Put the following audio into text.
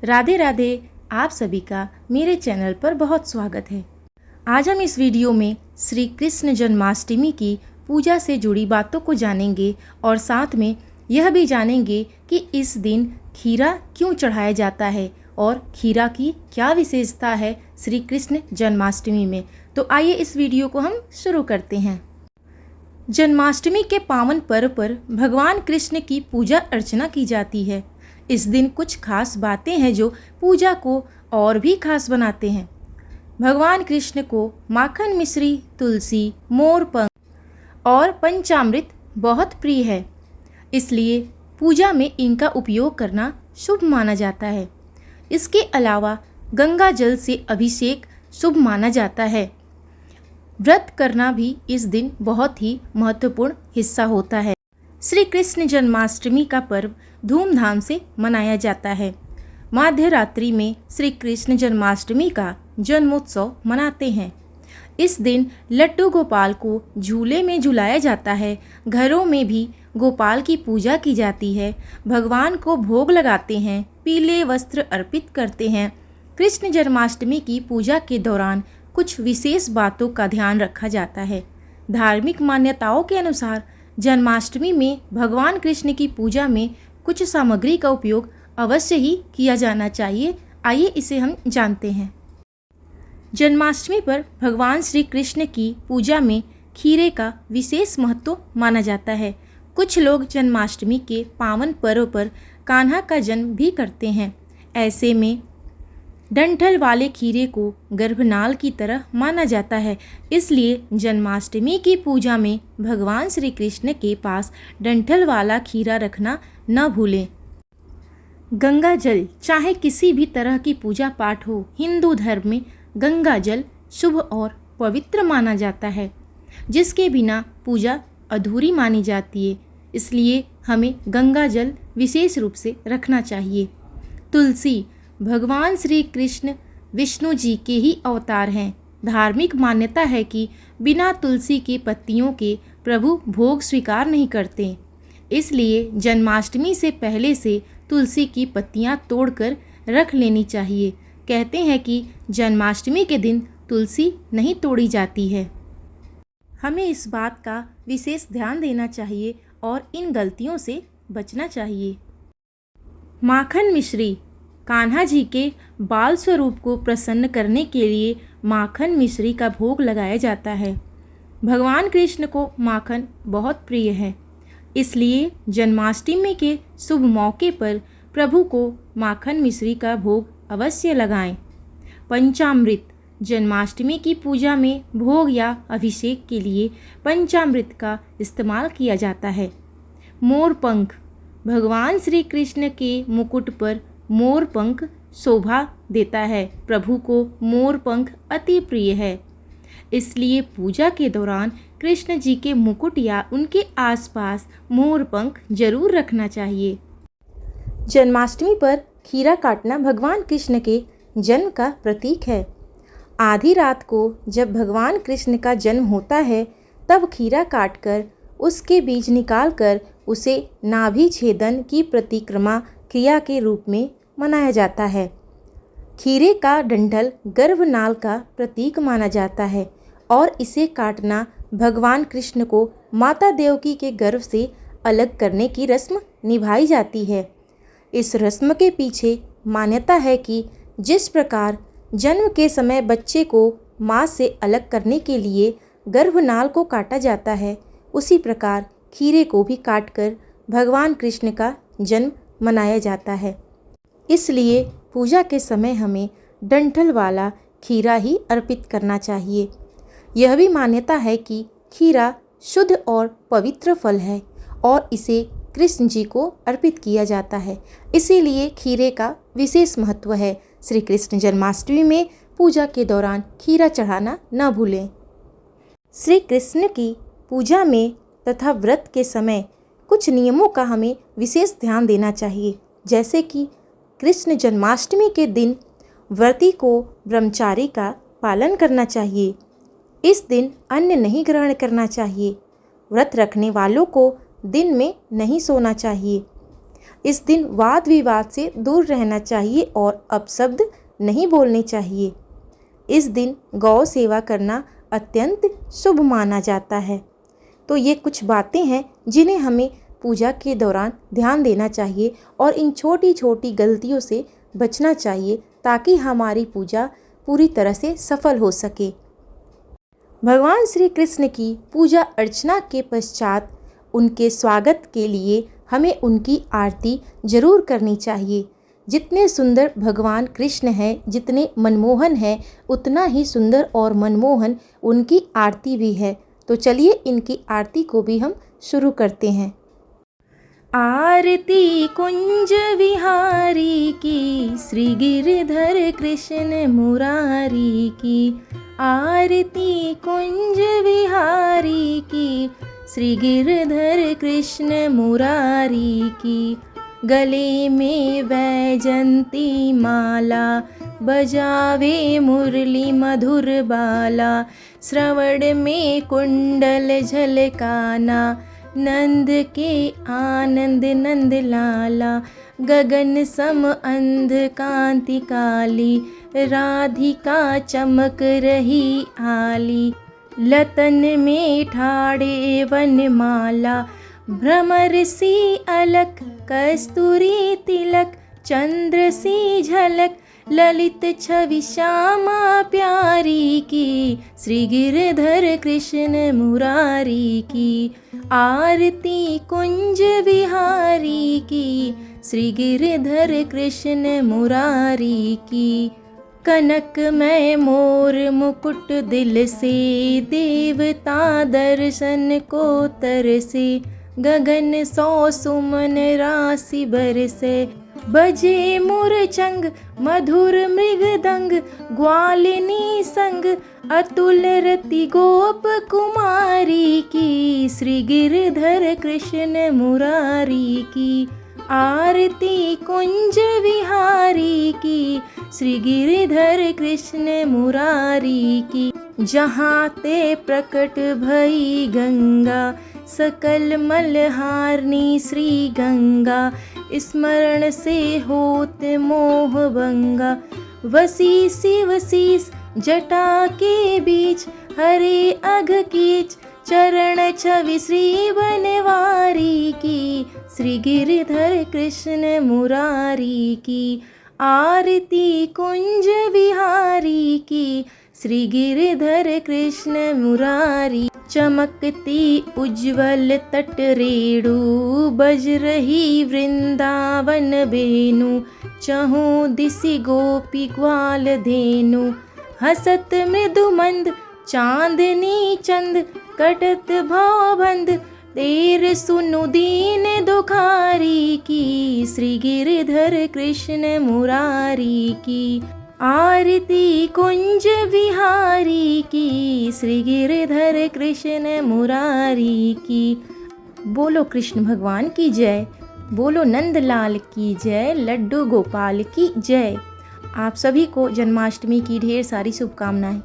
राधे राधे। आप सभी का मेरे चैनल पर बहुत स्वागत है। आज हम इस वीडियो में श्री कृष्ण जन्माष्टमी की पूजा से जुड़ी बातों को जानेंगे और साथ में यह भी जानेंगे कि इस दिन खीरा क्यों चढ़ाया जाता है और खीरा की क्या विशेषता है श्री कृष्ण जन्माष्टमी में। तो आइए इस वीडियो को हम शुरू करते हैं। जन्माष्टमी के पावन पर्व पर भगवान कृष्ण की पूजा अर्चना की जाती है। इस दिन कुछ खास बातें हैं जो पूजा को और भी खास बनाते हैं। भगवान कृष्ण को माखन मिश्री, तुलसी, मोरपंख और पंचामृत बहुत प्रिय है, इसलिए पूजा में इनका उपयोग करना शुभ माना जाता है। इसके अलावा गंगा जल से अभिषेक शुभ माना जाता है। व्रत करना भी इस दिन बहुत ही महत्वपूर्ण हिस्सा होता है। श्री कृष्ण जन्माष्टमी का पर्व धूमधाम से मनाया जाता है। मध्य रात्रि में श्री कृष्ण जन्माष्टमी का जन्मोत्सव मनाते हैं। इस दिन लड्डू गोपाल को झूले में झुलाया जाता है। घरों में भी गोपाल की पूजा की जाती है। भगवान को भोग लगाते हैं, पीले वस्त्र अर्पित करते हैं। कृष्ण जन्माष्टमी की पूजा के दौरान कुछ विशेष बातों का ध्यान रखा जाता है। धार्मिक मान्यताओं के अनुसार जन्माष्टमी में भगवान कृष्ण की पूजा में कुछ सामग्री का उपयोग अवश्य ही किया जाना चाहिए। आइए इसे हम जानते हैं। जन्माष्टमी पर भगवान श्री कृष्ण की पूजा में खीरे का विशेष महत्व माना जाता है। कुछ लोग जन्माष्टमी के पावन पर्व पर कान्हा का जन्म भी करते हैं। ऐसे में डंठल वाले खीरे को गर्भनाल की तरह माना जाता है, इसलिए जन्माष्टमी की पूजा में भगवान श्री कृष्ण के पास डंठल वाला खीरा रखना न भूलें। गंगा जल, चाहे किसी भी तरह की पूजा पाठ हो, हिंदू धर्म में गंगा जल शुभ और पवित्र माना जाता है, जिसके बिना पूजा अधूरी मानी जाती है। इसलिए हमें गंगा जल विशेष रूप से रखना चाहिए। तुलसी, भगवान श्री कृष्ण विष्णु जी के ही अवतार हैं। धार्मिक मान्यता है कि बिना तुलसी के पत्तियों के प्रभु भोग स्वीकार नहीं करते, इसलिए जन्माष्टमी से पहले से तुलसी की पत्तियां तोड़कर रख लेनी चाहिए। कहते हैं कि जन्माष्टमी के दिन तुलसी नहीं तोड़ी जाती है। हमें इस बात का विशेष ध्यान देना चाहिए और इन गलतियों से बचना चाहिए। माखन मिश्री, कान्हा जी के बाल स्वरूप को प्रसन्न करने के लिए माखन मिश्री का भोग लगाया जाता है। भगवान कृष्ण को माखन बहुत प्रिय है, इसलिए जन्माष्टमी के शुभ मौके पर प्रभु को माखन मिश्री का भोग अवश्य लगाएं। पंचामृत, जन्माष्टमी की पूजा में भोग या अभिषेक के लिए पंचामृत का इस्तेमाल किया जाता है। मोरपंख, भगवान श्री कृष्ण के मुकुट पर मोरपंख शोभा देता है। प्रभु को मोरपंख अति प्रिय है, इसलिए पूजा के दौरान कृष्ण जी के मुकुट या उनके आसपास मोरपंख जरूर रखना चाहिए। जन्माष्टमी पर खीरा काटना भगवान कृष्ण के जन्म का प्रतीक है। आधी रात को जब भगवान कृष्ण का जन्म होता है, तब खीरा काटकर उसके बीज निकालकर उसे नाभि छेदन की प्रतिक्रमा क्रिया के रूप में मनाया जाता है। खीरे का डंठल गर्भनाल का प्रतीक माना जाता है और इसे काटना भगवान कृष्ण को माता देवकी के गर्भ से अलग करने की रस्म निभाई जाती है। इस रस्म के पीछे मान्यता है कि जिस प्रकार जन्म के समय बच्चे को माँ से अलग करने के लिए गर्भनाल को काटा जाता है, उसी प्रकार खीरे को भी काटकर भगवान कृष्ण का जन्म मनाया जाता है। इसलिए पूजा के समय हमें डंठल वाला खीरा ही अर्पित करना चाहिए। यह भी मान्यता है कि खीरा शुद्ध और पवित्र फल है और इसे कृष्ण जी को अर्पित किया जाता है, इसीलिए खीरे का विशेष महत्व है। श्री कृष्ण जन्माष्टमी में पूजा के दौरान खीरा चढ़ाना न भूलें। श्री कृष्ण की पूजा में तथा व्रत के समय कुछ नियमों का हमें विशेष ध्यान देना चाहिए, जैसे कि कृष्ण जन्माष्टमी के दिन व्रती को ब्रह्मचारी का पालन करना चाहिए। इस दिन अन्न नहीं ग्रहण करना चाहिए। व्रत रखने वालों को दिन में नहीं सोना चाहिए। इस दिन वाद विवाद से दूर रहना चाहिए और अपशब्द नहीं बोलने चाहिए। इस दिन गौ सेवा करना अत्यंत शुभ माना जाता है। तो ये कुछ बातें हैं जिन्हें हमें पूजा के दौरान ध्यान देना चाहिए और इन छोटी छोटी गलतियों से बचना चाहिए ताकि हमारी पूजा पूरी तरह से सफल हो सके। भगवान श्री कृष्ण की पूजा अर्चना के पश्चात उनके स्वागत के लिए हमें उनकी आरती जरूर करनी चाहिए। जितने सुंदर भगवान कृष्ण हैं, जितने मनमोहन हैं, उतना ही सुंदर और मनमोहन उनकी आरती भी है। तो चलिए इनकी आरती को भी हम शुरू करते हैं। आरती कुंज विहारी की, श्री गिरधर कृष्ण मुरारी की। आरती कुंज विहारी की, श्री गिरधर कृष्ण मुरारी की। गले में वैजंती माला, बजावे मुरली मधुर बाला। श्रवण में कुंडल झलकाना, नंद के आनंद नंद लाला। गगन सम अंध कांति काली, राधिका चमक रही आली। लतन में ठाड़े वनमाला, भ्रमर सी अलक कस्तूरी तिलक। चंद्र सी झलक ललित छवि श्यामा प्यारी की, श्री गिरधर कृष्ण मुरारी की। आरती कुंज विहारी की, श्री गिरधर कृष्ण मुरारी की। कनक में मोर मुकुट दिल से, देवता दर्शन को तरसे। गगन सौ सुमन राशि बरसे, बजे मुरचंग मधुर मृगदंग। ग्वालिनी संग अतुल रति गोप कुमारी की, श्री गिरधर कृष्ण मुरारी की। आरती कुंज विहारी की, श्री गिरधर कृष्ण मुरारी की। जहाँ ते प्रकट भई गंगा, सकल मलहारनी श्री गंगा। स्मरण से होत मोह भंगा, वसी शिव शीस जटा के बीच। हरे अघ कीच चरण छवि श्री बनवारी की, श्री गिरधर कृष्ण मुरारी की। आरती कुंज विहारी की, श्री गिरधर कृष्ण मुरारी। चमकती उज्ज्वल तट रेणु, बज रही वृंदावन बेनु। चहु दिसि गोपी ग्वाल धेनु, हसत मृदु मंद चांदनी चंद। कटत भवबंद तेर सुनु दीन दुखारी की, श्री गिरधर कृष्ण मुरारी की। आरती कुंज विहारी की, श्री गिरधर कृष्ण मुरारी की। बोलो कृष्ण भगवान की जय, बोलो नंदलाल की जय, लड्डू गोपाल की जय। आप सभी को जन्माष्टमी की ढेर सारी शुभकामनाएं।